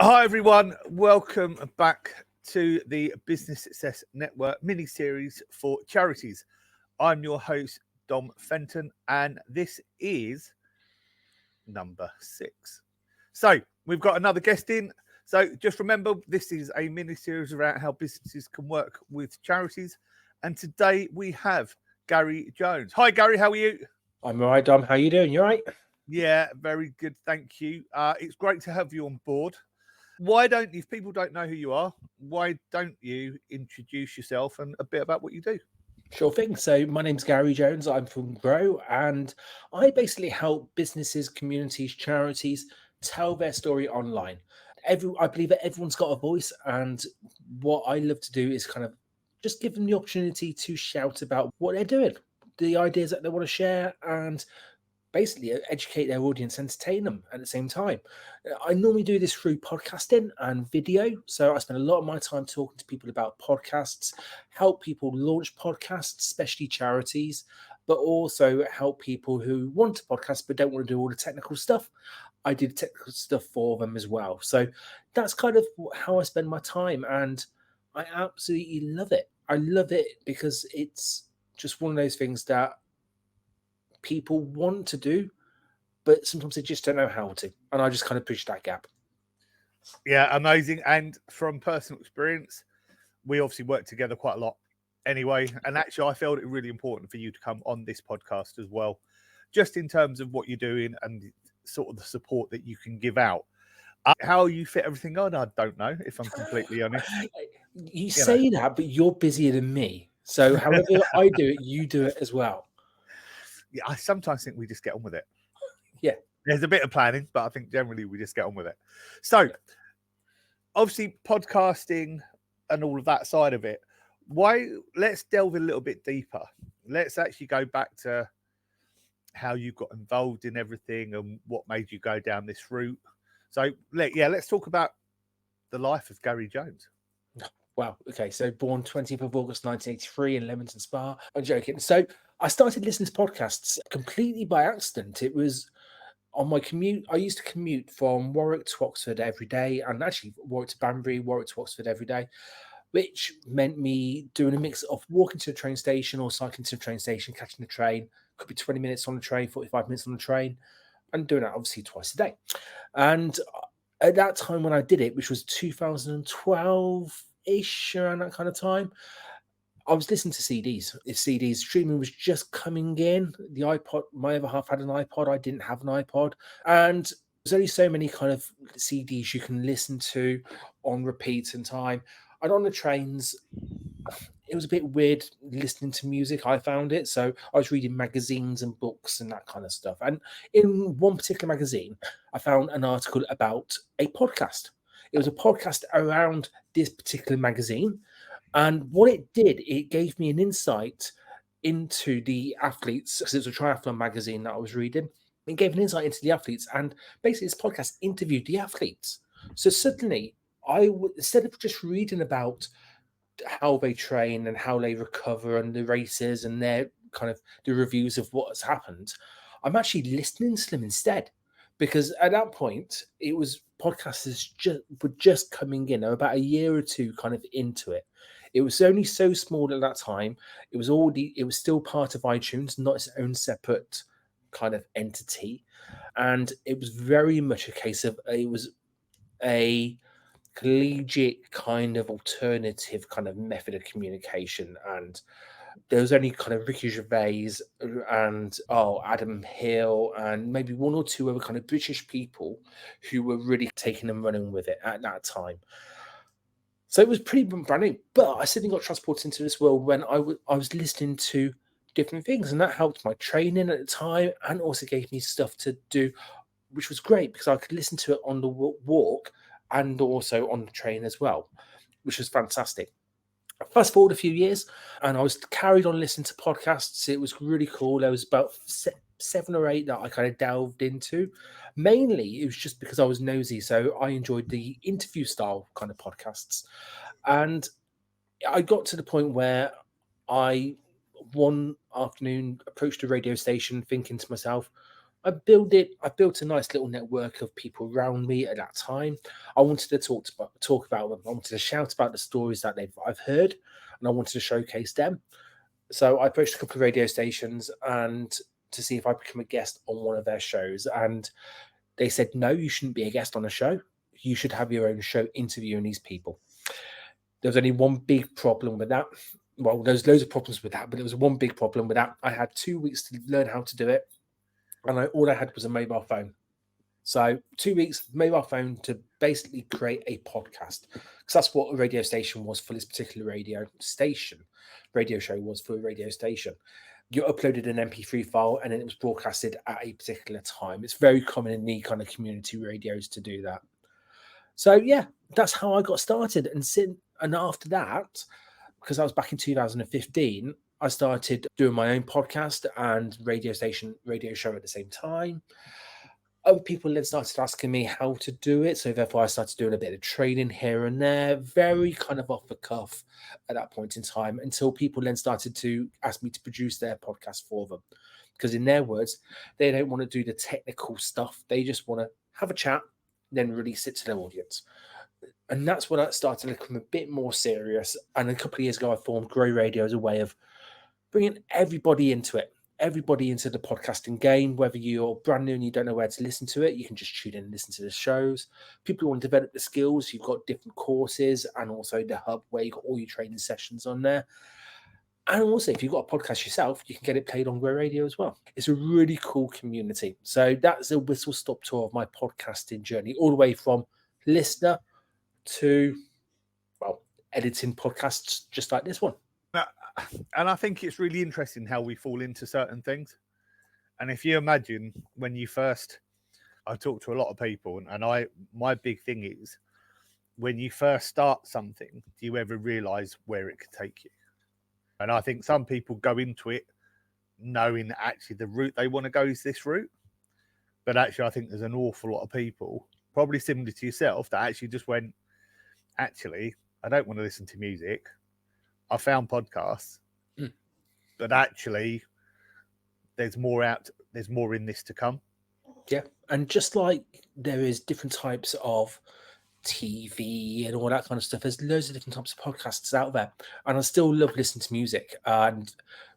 Hi everyone, welcome back to the Business Success Network mini-series for Charities. I'm your host, Dom Fenton, and this is number 6. So we've got another guest in. So just remember, this is a mini-series around how businesses can work with charities. And today we have Gary Jones. Hi Gary, how are you? I'm all right, Dom. How you doing? You all right? Yeah, very good, thank you. It's great to have you on board. Why don't you, if people don't know who you are, why don't you introduce yourself and a bit about what you do? Sure thing. So my name's Gary Jones. I'm from Grow, and I basically help businesses, communities, charities tell their story online. I believe that everyone's got a voice, and what I love to do is kind of just give them the opportunity to shout about what they're doing, the ideas that they want to share, and basically educate their audience, entertain them at the same time. I normally do this through podcasting and video. So I spend a lot of my time talking to people about podcasts, help people launch podcasts, especially charities, but also help people who want to podcast but don't want to do all the technical stuff. I do the technical stuff for them as well. So that's kind of how I spend my time. And I absolutely love it. I love it because it's just one of those things that people want to do, but sometimes they just don't know how to. And I just kind of push that gap. Yeah, amazing. And from personal experience, we obviously work together quite a lot anyway. And actually, I felt it really important for you to come on this podcast as well, just in terms of what you're doing and sort of the support that you can give out. How you fit everything on, I don't know, if I'm completely honest. You say that, but you're busier than me. So however I do it, you do it as well. Yeah, I sometimes think we just get on with it. Yeah. There's a bit of planning, but I think generally we just get on with it. So, obviously, podcasting and all of that side of it. Let's delve a little bit deeper. Let's actually go back to how you got involved in everything and what made you go down this route. So, let's talk about the life of Gary Jones. Wow. Okay. So born 20th of August 1983 in Leamington Spa. I'm joking. So I started listening to podcasts completely by accident. It was on my commute. I used to commute from Warwick to Oxford every day, and actually Warwick to Banbury, Warwick to Oxford every day, which meant me doing a mix of walking to the train station or cycling to the train station, catching the train. Could be 20 minutes on the train, 45 minutes on the train, and doing that obviously twice a day. And at that time when I did it, which was 2012-ish, around that kind of time, I was listening to CDs. If CDs streaming was just coming in, the iPod, my other half had an iPod. I didn't have an iPod, and there's only so many kind of CDs you can listen to on repeat in time. And on the trains, it was a bit weird listening to music. I found it, so I was reading magazines and books and that kind of stuff. And in one particular magazine, I found an article about a podcast. It was a podcast around this particular magazine. And what it did, it gave me an insight into the athletes, because it was a triathlon magazine that I was reading. It gave an insight into the athletes, and basically this podcast interviewed the athletes. So suddenly, instead of just reading about how they train and how they recover and the races and their kind of the reviews of what has happened, I'm actually listening to them instead. Because at that point, it was podcasters were just coming in. They were about a year or two kind of into it. It was only so small at that time. It was still part of iTunes, not its own separate kind of entity. And it was very much a case of it was a collegiate kind of alternative kind of method of communication. And there was only kind of Ricky Gervais and Adam Hill and maybe one or two other kind of British people who were really taking and running with it at that time. So it was pretty brand new, but I suddenly got transported into this world when I was listening to different things, and that helped my training at the time and also gave me stuff to do, which was great because I could listen to it on the walk and also on the train as well, which was fantastic. Fast forward a few years, and I was carried on listening to podcasts. It was really cool. There was about 7 or 8 that I kind of delved into. Mainly, it was just because I was nosy, so I enjoyed the interview style kind of podcasts. And I got to the point where I, one afternoon, approached a radio station thinking to myself, I built a nice little network of people around me at that time. I wanted to talk about them. I wanted to shout about the stories that I've heard, and I wanted to showcase them. So I approached a couple of radio stations and to see if I become a guest on one of their shows. And they said, no, you shouldn't be a guest on a show. You should have your own show interviewing these people. There was only one big problem with that. Well, there's loads of problems with that, but there was one big problem with that. I had 2 weeks to learn how to do it, and all I had was a mobile phone. So 2 weeks, mobile phone to basically create a podcast, because that's what a radio station was for this particular radio show was for a radio station. You uploaded an MP3 file and then it was broadcasted at a particular time. It's very common in the kind of community radios to do that. So yeah, that's how I got started. And after that, because I was back in 2015, I started doing my own podcast and radio show at the same time. Other people then started asking me how to do it. So therefore I started doing a bit of training here and there, very kind of off the cuff at that point in time, until people then started to ask me to produce their podcast for them. Because in their words, they don't want to do the technical stuff. They just want to have a chat, then release it to their audience. And that's when I started to become a bit more serious. And a couple of years ago, I formed Grow Radio as a way of bringing everybody into it. Everybody into the podcasting game, whether you're brand new and you don't know where to listen to it, you can just tune in and listen to the shows. People who want to develop the skills, you've got different courses and also the hub where you've got all your training sessions on there. And also, if you've got a podcast yourself, you can get it played on Grow Radio as well. It's a really cool community. So that's a whistle-stop tour of my podcasting journey, all the way from listener to, well, editing podcasts just like this one. And I think it's really interesting how we fall into certain things. And if you imagine when you first, I talk to a lot of people, and my big thing is, when you first start something, do you ever realize where it could take you? And I think some people go into it knowing that actually the route they want to go is this route. But actually, I think there's an awful lot of people, probably similar to yourself, that actually just went, actually, I don't want to listen to music. I found podcasts, but actually there's more in this to come. Yeah. And just like there is different types of TV and all that kind of stuff, there's loads of different types of podcasts out there. And I still love listening to music, and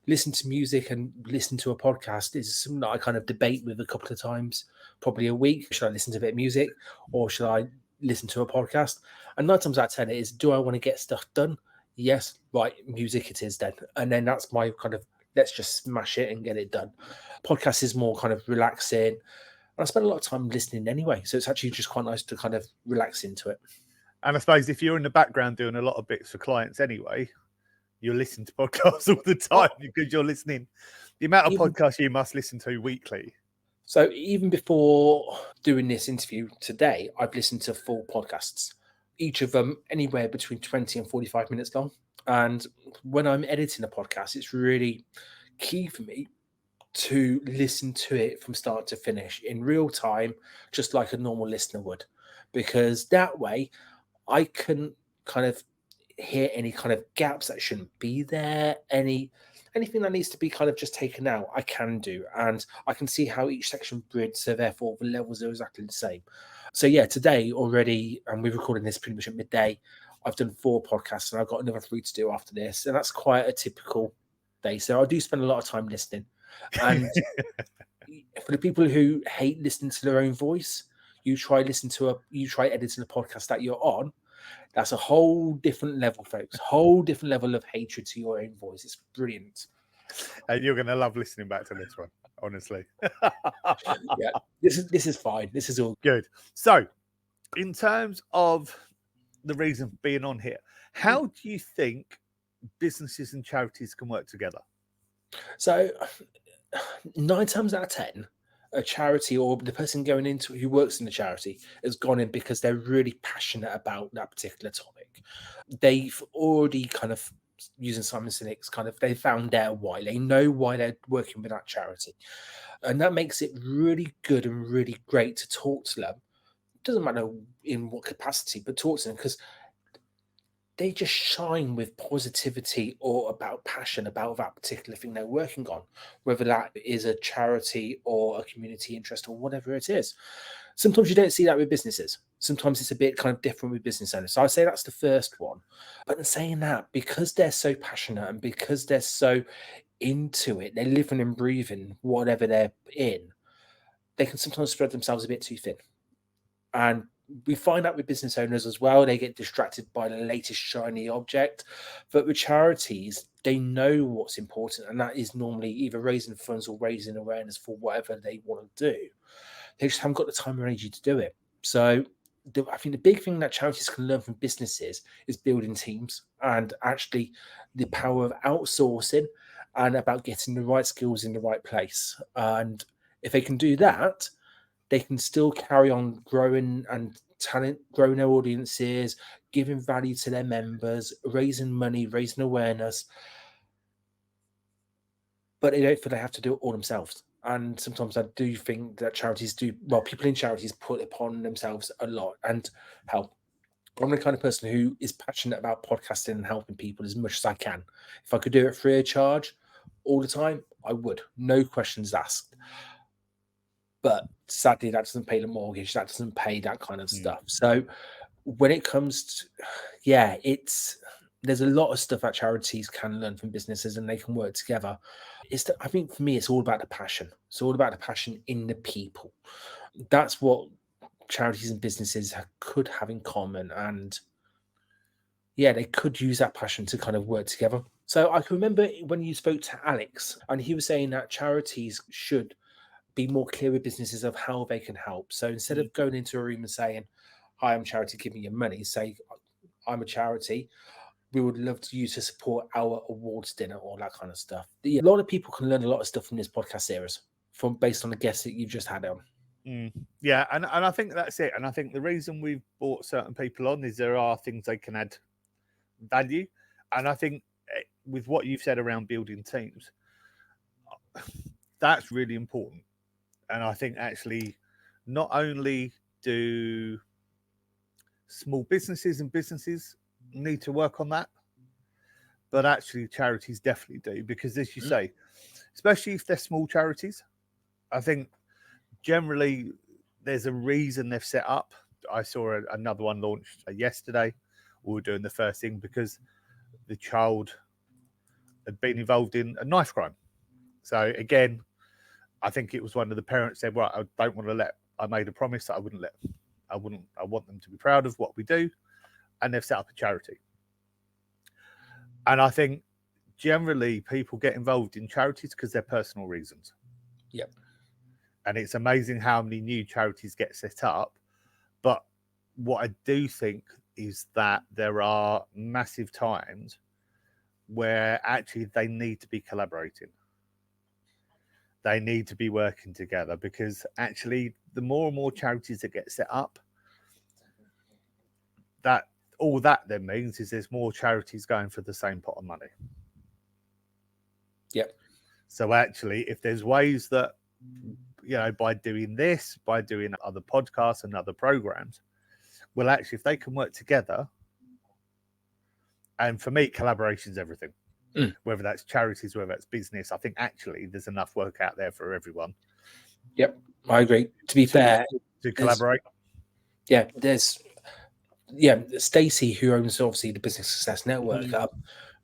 listen to a podcast is something that I kind of debate with a couple of times, probably a week. Should I listen to a bit of music or should I listen to a podcast? And 9 times out of 10 it is, do I want to get stuff done? Yes, right, music it is then. And then that's my kind of, let's just smash it and get it done. Podcast is more kind of relaxing. And I spend a lot of time listening anyway. So it's actually just quite nice to kind of relax into it. And I suppose if you're in the background doing a lot of bits for clients anyway, you're listening to podcasts all the time because you're listening. The amount of podcasts you must listen to weekly. So even before doing this interview today, I've listened to 4 podcasts, each of them anywhere between 20 and 45 minutes long. And when I'm editing a podcast, it's really key for me to listen to it from start to finish in real time, just like a normal listener would, because that way I can kind of hear any kind of gaps that shouldn't be there, anything that needs to be kind of just taken out, I can do, and I can see how each section bridges, so therefore the levels are exactly the same. So yeah, today already, and we're recording this pretty much at midday, I've done 4 podcasts and I've got another 3 to do after this, and that's quite a typical day. So I do spend a lot of time listening. And for the people who hate listening to their own voice, you try editing a podcast that you're on. That's a whole different level, folks. Whole different level of hatred to your own voice. It's brilliant. And you're going to love listening back to this one, honestly. Yeah, this is fine. This is all good. So, in terms of the reason for being on here, how do you think businesses and charities can work together? So 9 times out of 10, a charity or the person going into who works in the charity has gone in because they're really passionate about that particular topic. They've already kind of, using Simon Sinek's kind of, they found out why. They know why they're working with that charity. And that makes it really good and really great to talk to them. It doesn't matter in what capacity, but talk to them, because they just shine with positivity or about passion about that particular thing they're working on, whether that is a charity or a community interest or whatever it is. Sometimes you don't see that with businesses. Sometimes it's a bit kind of different with business owners. So I'd say that's the first one. But in saying that, because they're so passionate and because they're so into it, they're living and breathing whatever they're in, they can sometimes spread themselves a bit too thin. And we find that with business owners as well. They get distracted by the latest shiny object. But with charities, they know what's important, and that is normally either raising funds or raising awareness for whatever they want to do. They just haven't got the time or energy to do it. So I think the big thing that charities can learn from businesses is building teams and actually the power of outsourcing and about getting the right skills in the right place. And if they can do that, they can still carry on growing and growing their audiences, giving value to their members, raising money, raising awareness. But they don't feel they have to do it all themselves. And sometimes I do think that charities people in charities put upon themselves a lot. And help. I'm the kind of person who is passionate about podcasting and helping people as much as I can. If I could do it free of charge all the time, I would. No questions asked. But sadly, that doesn't pay the mortgage. That doesn't pay that kind of stuff. So when it comes to, there's a lot of stuff that charities can learn from businesses and they can work together. I think for me, it's all about the passion. It's all about the passion in the people. That's what charities and businesses could have in common. And they could use that passion to kind of work together. So I can remember when you spoke to Alex and he was saying that charities should be more clear with businesses of how they can help. So instead of going into a room and saying, "Hi, I'm charity, give me your money," say, "I'm a charity. We would love you to support our awards dinner," or that kind of stuff. A lot of people can learn a lot of stuff from this podcast series based on the guests that you've just had on. Yeah, and I think that's it. And I think the reason we've brought certain people on is there are things they can add value. And I think with what you've said around building teams, that's really important. And I think actually not only do small businesses and businesses need to work on that, but actually charities definitely do, because as you say, especially if they're small charities, I think generally there's a reason they've set up. I saw another one launched yesterday. We were doing the first thing because the child had been involved in a knife crime. So again, I think it was one of the parents said, "Well, I made a promise that I want them to be proud of what we do," and they've set up a charity. And I think generally people get involved in charities because they're personal reasons. Yep. And it's amazing how many new charities get set up. But what I do think is that there are massive times where actually they need to be collaborating. They need to be working together, because actually the more and more charities that get set up, that then means is there's more charities going for the same pot of money. Yep. So actually, if there's ways that, by doing this, by doing other podcasts and other programs, well, actually, if they can work together, and for me, collaboration's everything. Whether that's charities, whether that's business, I think actually there's enough work out there for everyone. Yep, I agree. To be fair, to collaborate. There's Stacey, who owns obviously the Business Success Network.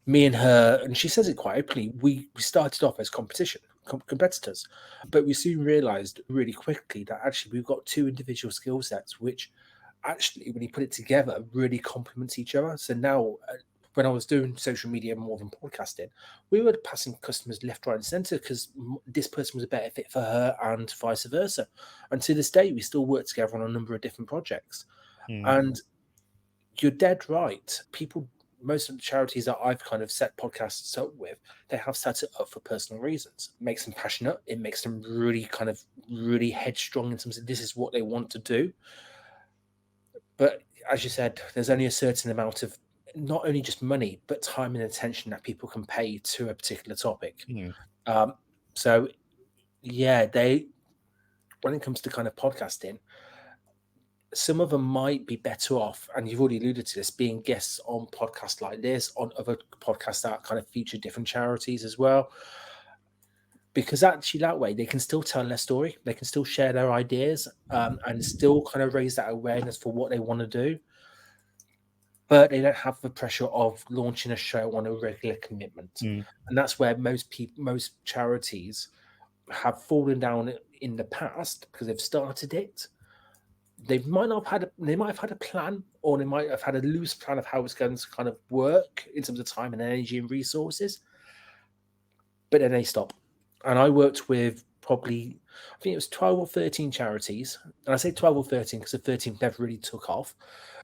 Me and her, and she says it quite openly, we started off as competitors, but we soon realized really quickly that actually we've got two individual skill sets, which actually, when you put it together, really complements each other. So now, when I was doing social media more than podcasting, we were passing customers left, right, and centre because this person was a better fit for her, and vice versa. And to this day, we still work together on a number of different projects. And you're dead right. Most of the charities that I've kind of set podcasts up with, they have set it up for personal reasons. It makes them passionate. It makes them really headstrong in terms of this is what they want to do. But as you said, there's only a certain amount of not only just money, but time and attention that people can pay to a particular topic. So, when it comes to kind of podcasting, some of them might be better off, and you've already alluded to this, being guests on podcasts like this, on other podcasts that kind of feature different charities as well. Because actually, that way they can still tell their story, they can still share their ideas, and still kind of raise that awareness for what they want to do. But they don't have the pressure of launching a show on a regular commitment, and that's where most charities have fallen down in the past because they've started it. They might have had a plan, or they might have had a loose plan of how it's going to kind of work in terms of time and energy and resources. But then they stop. And I worked with probably, I think it was 12 or 13 charities. And I say 12 or 13 because the 13th never really took off.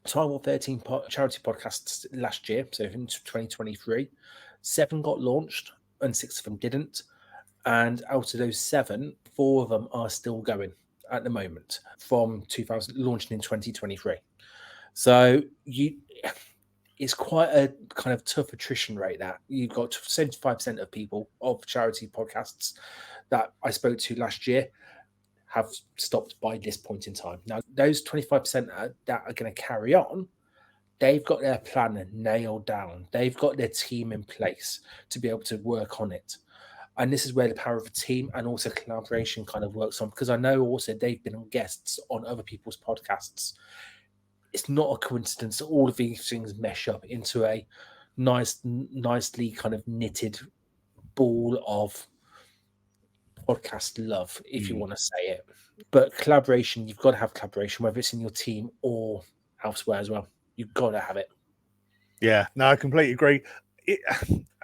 12 or 13 charity podcasts last year, so in 2023. 7 got launched and 6 of them didn't. And out of those 7, 4 of them are still going at the moment from launching in 2023. So it's quite a kind of tough attrition rate that you've got 75% of people of charity podcasts that I spoke to last year have stopped by this point in time. Now, those 25% that are going to carry on, they've got their plan nailed down. They've got their team in place to be able to work on it. And this is where the power of a team and also collaboration kind of works on, because I know also they've been guests on other people's podcasts. It's not a coincidence that all of these things mesh up into a nicely kind of knitted ball of podcast love, if you want to say it. But collaboration, you've got to have collaboration, whether it's in your team or elsewhere as well. You've got to have it. Yeah, no, I completely agree.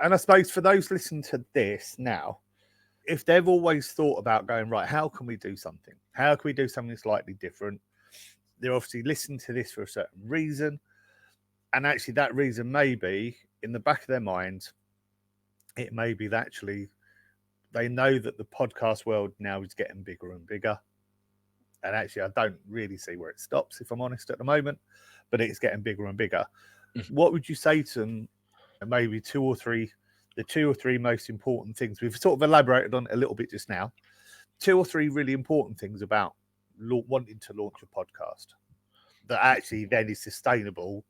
And I suppose for those listening to this now, if they've always thought about going, right, how can we do something? How can we do something slightly different? They're obviously listening to this for a certain reason. And actually that reason may be in the back of their mind, it may be that actually they know that the podcast world now is getting bigger and bigger. And actually, I don't really see where it stops, if I'm honest, at the moment, but it's getting bigger and bigger. Mm-hmm. What would you say to them? Maybe the 2 or 3 most important things we've sort of elaborated on a little bit just now. 2 or 3 really important things about wanting to launch a podcast that actually then is sustainable.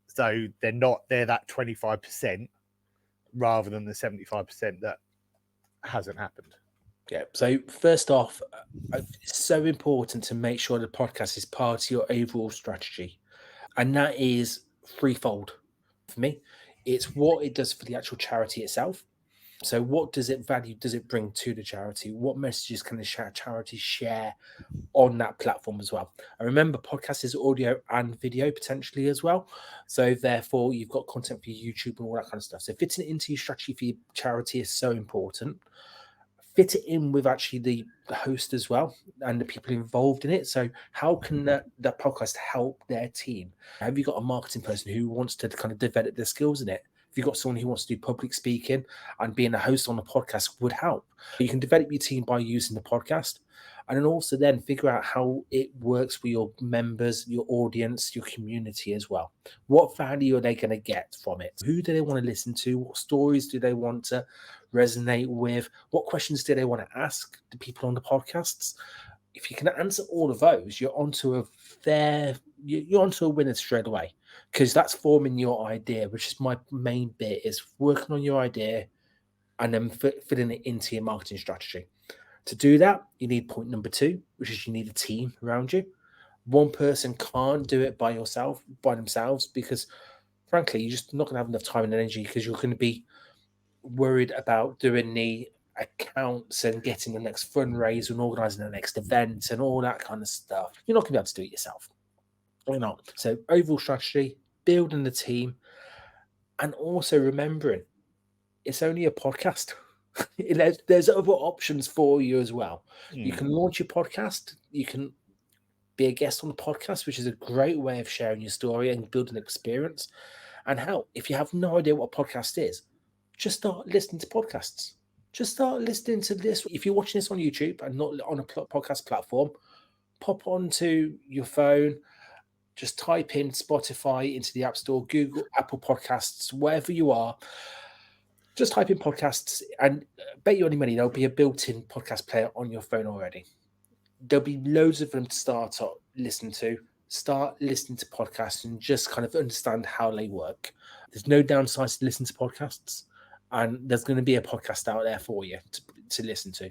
So they're that 25% rather than the 75% that hasn't happened. Yeah. So first off, it's so important to make sure the podcast is part of your overall strategy. And that is threefold for me. It's what it does for the actual charity itself. So what does it bring to the charity? What messages can the charity share on that platform as well? And remember, podcast is audio and video potentially as well. So therefore, you've got content for YouTube and all that kind of stuff. So fitting it into your strategy for your charity is so important. Fit it in with actually the host as well and the people involved in it. So how can that podcast help their team? Have you got a marketing person who wants to kind of develop their skills in it? If you've got someone who wants to do public speaking, and being a host on a podcast would help. You can develop your team by using the podcast, and then also then figure out how it works for your members, your audience, your community as well. What value are they going to get from it? Who do they want to listen to? What stories do they want to resonate with? What questions do they want to ask the people on the podcasts? If you can answer all of those, you're onto a winner straight away, because that's forming your idea, which is my main bit, is working on your idea and then fitting it into your marketing strategy. To do that, you need point number 2, which is you need a team around you. One person can't do it by themselves, because frankly, you're just not going to have enough time and energy, because you're going to be worried about doing the accounts and getting the next fundraiser and organising the next event and all that kind of stuff. You're not going to be able to do it yourself. You're not. So overall strategy, building the team, and also remembering it's only a podcast. There's other options for you as well. You can launch your podcast. You can be a guest on the podcast, which is a great way of sharing your story and building an experience. And hell, if you have no idea what a podcast is, just start listening to podcasts. Just start listening to this. If you're watching this on YouTube and not on a podcast platform, pop onto your phone, just type in Spotify into the App Store, Google, Apple Podcasts, wherever you are. Just type in podcasts, and bet you any money there'll be a built-in podcast player on your phone already. There'll be loads of them to start listening to. start listening to podcasts and just kind of understand how they work. There's no downside to listen to podcasts, and there's going to be a podcast out there for you to listen to.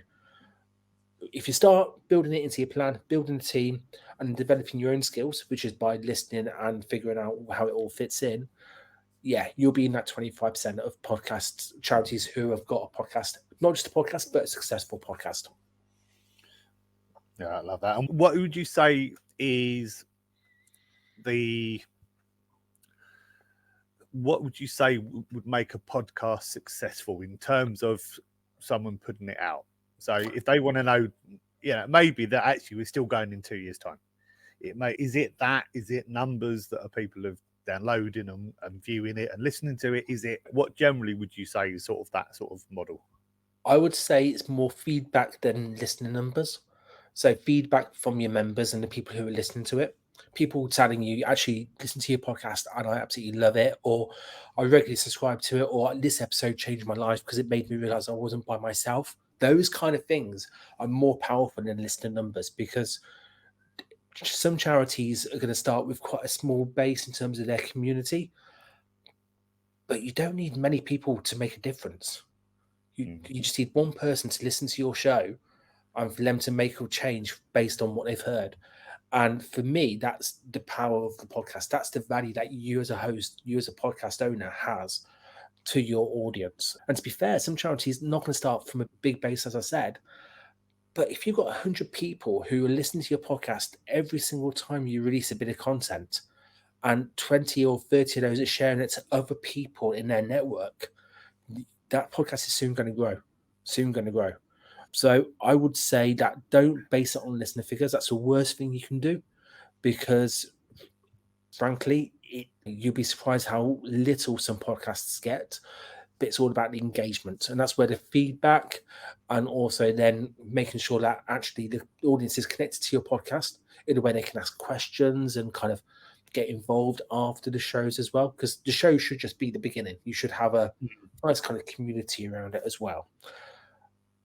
If you start building it into your plan, building a team, and developing your own skills, which is by listening and figuring out how it all fits in, yeah, you'll be in that 25% of podcast charities who have got a podcast, not just a podcast, but a successful podcast. Yeah, I love that. And what would you say is what would you say would make a podcast successful in terms of someone putting it out? So if they want to know, maybe that actually we're still going in 2 years' time. Is it numbers that are people have downloading and viewing it and listening to it? Is it, what generally would you say is sort of that sort of model? I would say it's more feedback than listening numbers. So feedback from your members and the people who are listening to it. People telling you, actually listen to your podcast and I absolutely love it, or I regularly subscribe to it, or this episode changed my life because it made me realize I wasn't by myself. Those kind of things are more powerful than listening numbers, because some charities are going to start with quite a small base in terms of their community, but you don't need many people to make a difference. You just need one person to listen to your show and for them to make a change based on what they've heard. And for me, that's the power of the podcast. That's the value that you as a host, you as a podcast owner has to your audience. And to be fair, some charities are not going to start from a big base, as I said. But if you've got 100 people who are listening to your podcast every single time you release a bit of content, and 20 or 30 of those are sharing it to other people in their network, that podcast is soon going to grow. So I would say that don't base it on listener figures. That's the worst thing you can do, because frankly, you'll be surprised how little some podcasts get. But it's all about the engagement, and that's where the feedback, and also then making sure that actually the audience is connected to your podcast in a way they can ask questions and kind of get involved after the shows as well, because the show should just be the beginning. You should have a nice kind of community around it as well.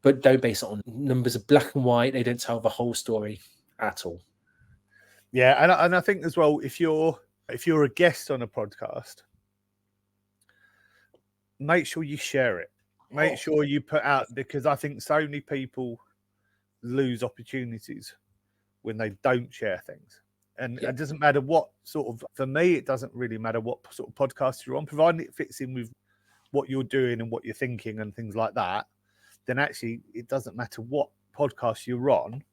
But don't base it on numbers of black and white. They don't tell the whole story at all. Yeah, and I think as well, if you're a guest on a podcast, make sure you share it. Make sure you put out, because I think so many people lose opportunities when they don't share things. And it doesn't matter what sort of, for me, it doesn't really matter what sort of podcast you're on, providing it fits in with what you're doing and what you're thinking and things like that. Then actually it doesn't matter what podcast you're on,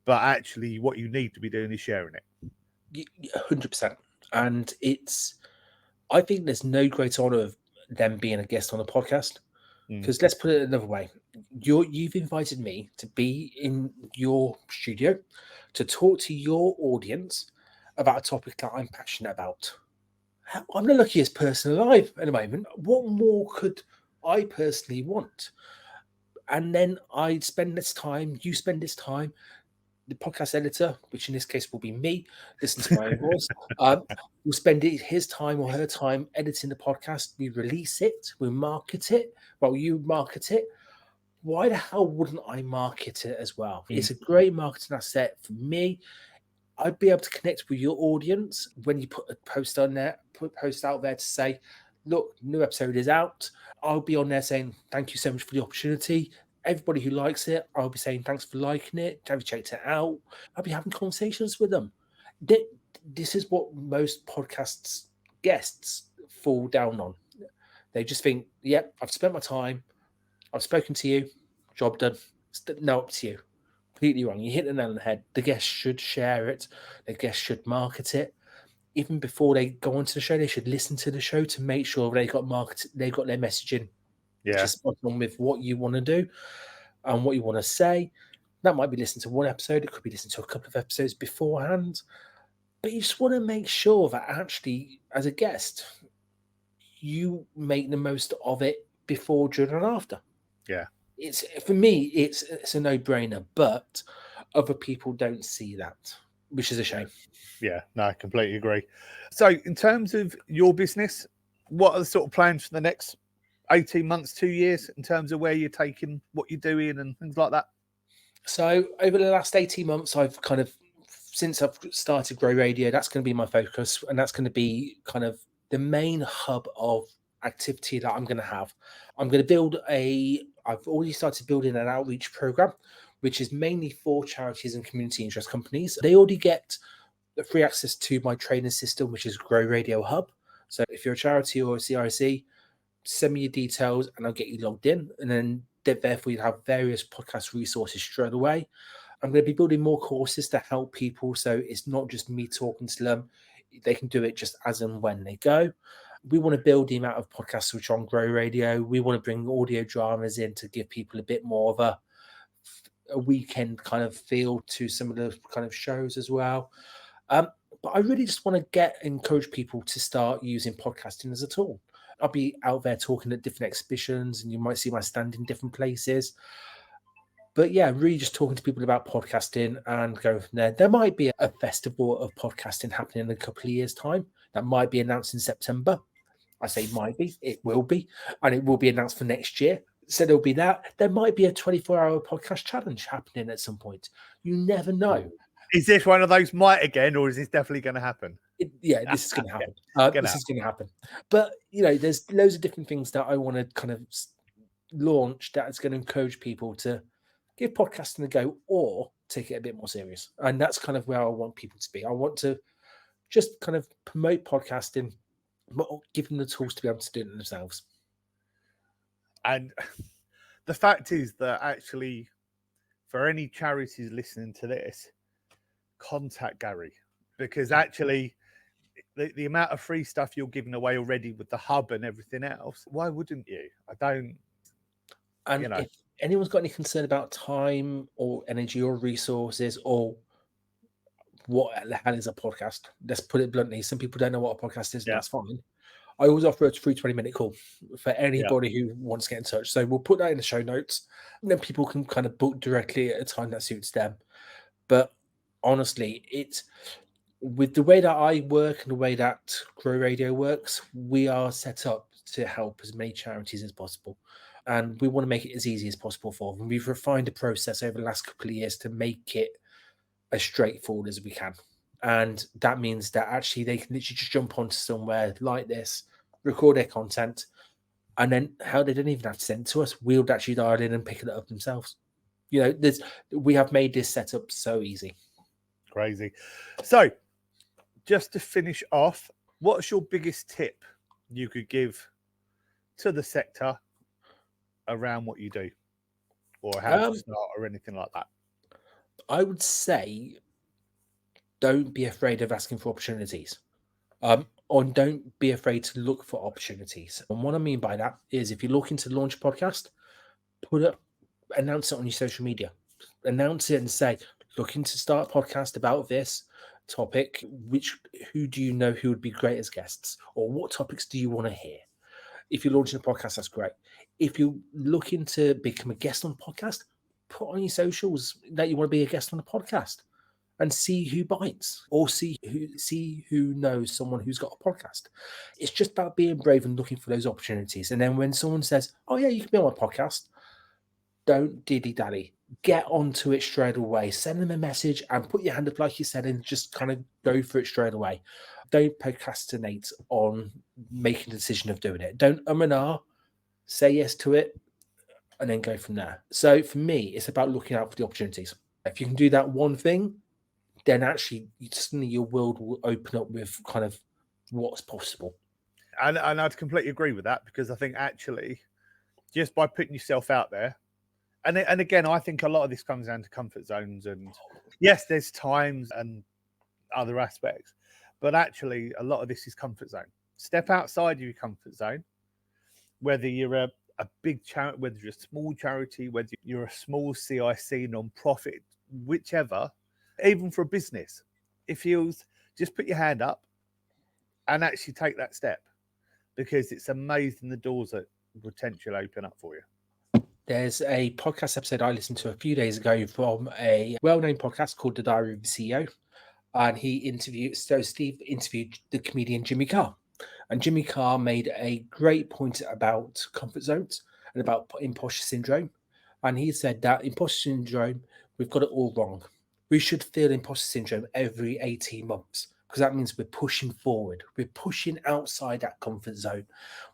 but actually what you need to be doing is sharing it. 100%. And I think there's no greater honor of them being a guest on a podcast, because let's put it another way. You've invited me to be in your studio to talk to your audience about a topic that I'm passionate about. I'm the luckiest person alive at the moment. What more could I personally want? And then I spend this time, you spend this time, the podcast editor, which in this case will be me, listen to my own voice, will spend his time or her time editing the podcast. We release it, we market it. Well, you market it. Why the hell wouldn't I market it as well? It's a great marketing asset for me. I'd be able to connect with your audience when you put a post on there, put a post out there to say, look, new episode is out. I'll be on there saying, thank you so much for the opportunity. Everybody who likes it, I'll be saying, thanks for liking it. Have you checked it out? I'll be having conversations with them. This is what most podcasts guests fall down on. They just think, yep, I've spent my time. I've spoken to you. Job done. Now up to you. Completely wrong. You hit the nail on the head. The guests should share it. The guests should market it. Even before they go onto the show, they should listen to the show to make sure they got their messaging. Yeah. Just spot on with what you want to do and what you want to say. That might be listening to one episode. It could be listening to a couple of episodes beforehand. But you just want to make sure that actually, as a guest, you make the most of it before, during, and after. Yeah. For me, it's a no-brainer, but other people don't see that, which is a shame. Yeah, no, I completely agree. So in terms of your business, what are the sort of plans for the next 18 months, 2 years, in terms of where you're taking what you're doing and things like that? So over the last 18 months, I've kind of since I've started Grow Radio, that's going to be my focus, and that's going to be kind of the main hub of activity that I'm going to have. I'm going to build I've already started building an outreach program, which is mainly for charities and community interest companies. They already get free access to my training system, which is Grow Radio Hub. So if you're a charity or a CIC, send me your details and I'll get you logged in. And then therefore you have various podcast resources straight away. I'm going to be building more courses to help people. So it's not just me talking to them. They can do it just as and when they go. We want to build the amount of podcasts which are on Grow Radio. We want to bring audio dramas in to give people a bit more of a weekend kind of feel to some of the kind of shows as well. But I really just want to encourage people to start using podcasting as a tool. I'll be out there talking at different exhibitions, and you might see my stand in different places. But yeah, really just talking to people about podcasting and going from there. There might be a festival of podcasting happening in a couple of years' time. That might be announced in September. I say might be, it will be, and it will be announced for next year. So there'll be that. There might be a 24-hour podcast challenge happening at some point. You never know. Is this one of those might again, or is this definitely going to happen? This is going to happen. This is going to happen. But, there's loads of different things that I want to kind of launch that's going to encourage people to give podcasting a go or take it a bit more serious. And that's kind of where I want people to be. I want to just kind of promote podcasting, but give them the tools to be able to do it themselves. And the fact is that actually, for any charities listening to this, contact Gary, because actually the amount of free stuff you're giving away already with the hub and everything else, why wouldn't you? If anyone's got any concern about time or energy or resources or what the hell is a podcast, let's put it bluntly, some people don't know what a podcast is, and that's fine. I always offer a free 20-minute call for anybody who wants to get in touch. So we'll put that in the show notes, and then people can kind of book directly at a time that suits them. But honestly, it's with the way that I work and the way that Grow Radio works, we are set up to help as many charities as possible. And we want to make it as easy as possible for them. We've refined the process over the last couple of years to make it as straightforward as we can. And that means that actually they can literally just jump onto somewhere like this, record their content, and then they don't even have to send it to us. We'll actually dial in and pick it up themselves. We have made this setup so easy. Crazy. So, just to finish off, what's your biggest tip you could give to the sector around what you do, or how to start, or anything like that? I would say, don't be afraid of asking for opportunities. Or don't be afraid to look for opportunities. And what I mean by that is, if you're looking to launch a podcast, announce it on your social media. Announce it and say, looking to start a podcast about this topic. Who do you know who would be great as guests, or what topics do you want to hear? If you're launching a podcast, that's great. If you're looking to become a guest on a podcast, put on your socials that you want to be a guest on a podcast, and see who bites, or see who knows someone who's got a podcast. It's just about being brave and looking for those opportunities. And then when someone says, "Oh yeah, you can be on my podcast," don't dilly-dally. Get onto it straight away. Send them a message and put your hand up, like you said, and just kind of go for it straight away. Don't procrastinate on making a decision of doing it. Don't and ah, say yes to it, and then go from there. So for me, it's about looking out for the opportunities. If you can do that one thing, then actually suddenly your world will open up with kind of what's possible. And I'd completely agree with that, because I think actually just by putting yourself out there, and again, I think a lot of this comes down to comfort zones, and yes, there's times and other aspects, but actually a lot of this is comfort zone. Step outside of your comfort zone, whether you're a big charity, whether you're a small charity, whether you're a small CIC, non-profit, whichever, even for a business, it feels, just put your hand up and actually take that step, because it's amazing the doors that potentially open up for you. There's a podcast episode I listened to a few days ago from a well-known podcast called The Diary of the CEO, and Steve interviewed the comedian Jimmy Carr, and Jimmy Carr made a great point about comfort zones and about imposter syndrome, and he said that imposter syndrome, we've got it all wrong. We should feel imposter syndrome every 18 months, because that means we're pushing forward. We're pushing outside that comfort zone.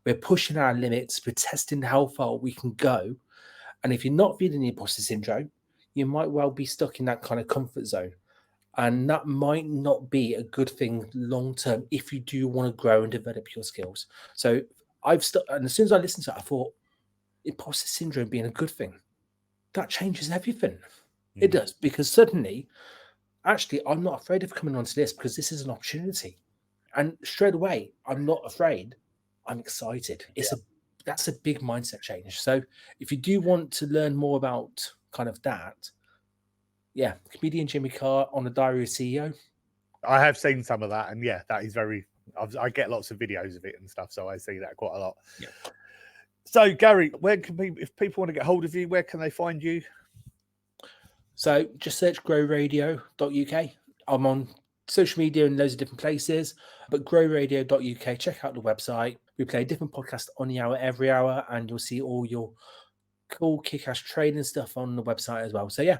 We're pushing our limits. We're testing how far we can go. And if you're not feeling the imposter syndrome, you might well be stuck in that kind of comfort zone. And that might not be a good thing long term if you do want to grow and develop your skills. So and as soon as I listened to it, I thought, imposter syndrome being a good thing, that changes everything. It does, because suddenly, actually, I'm not afraid of coming onto this because this is an opportunity. And straight away, I'm not afraid. I'm excited. That's a big mindset change. So if you do want to learn more about kind of that, yeah, comedian Jimmy Carr on the Diary of a CEO. I have seen some of that, and yeah, that is very. I get lots of videos of it and stuff, so I see that quite a lot. Yeah. So, Gary, where can people, if people want to get hold of you, where can they find you? So just search growradio.uk. I'm on social media in loads of different places, but growradio.uk, check out the website. We play a different podcast on the hour every hour, and you'll see all your cool kick-ass training stuff on the website as well. So yeah,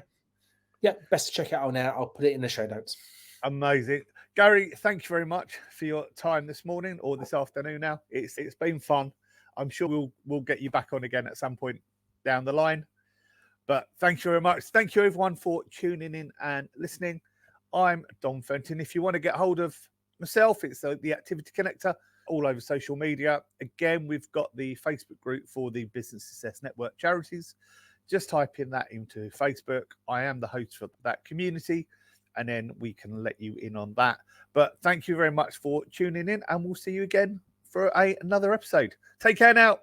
best to check it out on there. I'll put it in the show notes. Amazing. Gary, thank you very much for your time this morning or this afternoon now. It's been fun. I'm sure we'll get you back on again at some point down the line. But thank you very much. Thank you everyone for tuning in and listening. I'm Dom Fenton. If you want to get hold of myself, it's the Activity Connector all over social media. Again, we've got the Facebook group for the Business Success Network Charities. Just type in that into Facebook. I am the host for that community, and then we can let you in on that. But thank you very much for tuning in, and we'll see you again for another episode. Take care now.